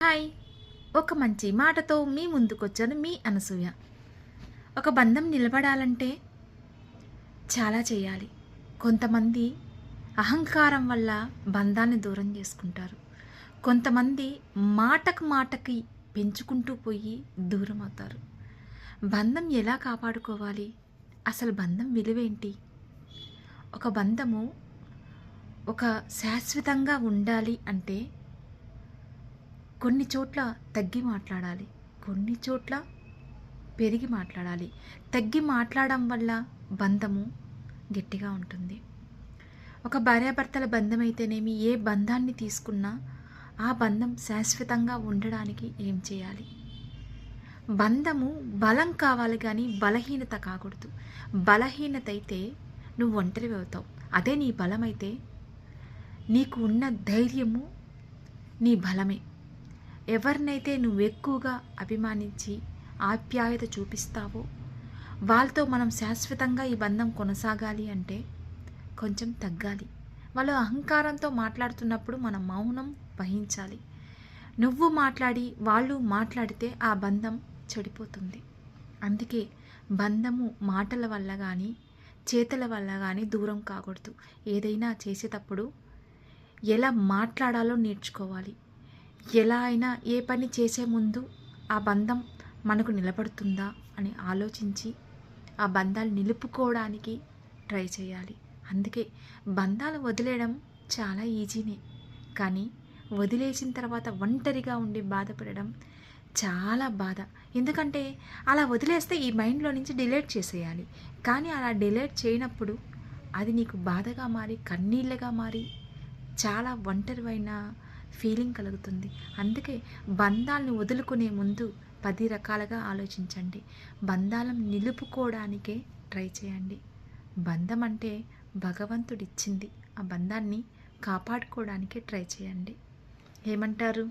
Hi! ఒక మంచి మాటతో మీ ముందుకొచ్చాను మీ అనసూయ. ఒక బంధం నిలబడాలంటే చాలా చేయాలి. కొంతమంది అహంకారం వల్ల బంధాన్ని దూరం చేసుకుంటారు. కొంతమంది మాటకు మాటకి పెంచుకుంటూ పోయి దూరం అవుతారు. బంధం ఎలా కాపాడుకోవాలి? అసలు బంధం విలువేంటి? ఒక బంధము ఒక శాశ్వతంగా ఉండాలి అంటే కొన్ని చోట్ల తగ్గి మాట్లాడాలి, కొన్ని చోట్ల పెరిగి మాట్లాడాలి. తగ్గి మాట్లాడడం వల్ల బంధము గట్టిగా ఉంటుంది. ఒక భార్యాభర్తల బంధం అయితేనేమి, ఏ బంధాన్ని తీసుకున్నా ఆ బంధం శాశ్వతంగా ఉండడానికి ఏం చేయాలి? బంధము బలం కావాలి కానీ బలహీనత కాకూడదు. బలహీనత అయితే నువ్వు ఒంటరివి అవుతావు. అదే నీ బలమైతే నీకు ఉన్న ధైర్యము నీ బలమే. ఎవరినైతే నువ్వు ఎక్కువగా అభిమానించి ఆప్యాయత చూపిస్తావో వాళ్ళతో మనం శాశ్వతంగా ఈ బంధం కొనసాగాలి అంటే కొంచెం తగ్గాలి. వాళ్ళు అహంకారంతో మాట్లాడుతున్నప్పుడు మనం మౌనం వహించాలి. నువ్వు మాట్లాడి వాళ్ళు మాట్లాడితే ఆ బంధం చెడిపోతుంది. అందుకే బంధము మాటల వల్ల కానీ చేతల వల్ల కానీ దూరం కాకూడదు. ఏదైనా చేసేటప్పుడు ఎలా మాట్లాడాలో నేర్చుకోవాలి. ఎలా అయినా ఏ పని చేసే ముందు ఆ బంధం మనకు నిలబడుతుందా అని ఆలోచించి ఆ బంధాలు నిలుపుకోవడానికి ట్రై చేయాలి. అందుకే బంధాలు వదిలేయడం చాలా ఈజీనే, కానీ వదిలేసిన తర్వాత ఒంటరిగా ఉండి బాధపడడం చాలా బాధ. ఎందుకంటే అలా వదిలేస్తే ఈ మైండ్లో నుంచి డిలీట్ చేసేయాలి. కానీ అలా డిలీట్ చేయనప్పుడు అది నీకు బాధగా మారి కన్నీళ్ళగా మారి చాలా ఒంటరివైన ఫీలింగ్ కలుగుతుంది. అందుకే బంధాలను వదులుకునే ముందు 10 రకాలుగా ఆలోచించండి. బంధాలను నిలుపుకోవడానికే ట్రై చేయండి. బంధం అంటే భగవంతుడిచ్చింది. ఆ బంధాన్ని కాపాడుకోవడానికే ట్రై చేయండి. ఏమంటారు?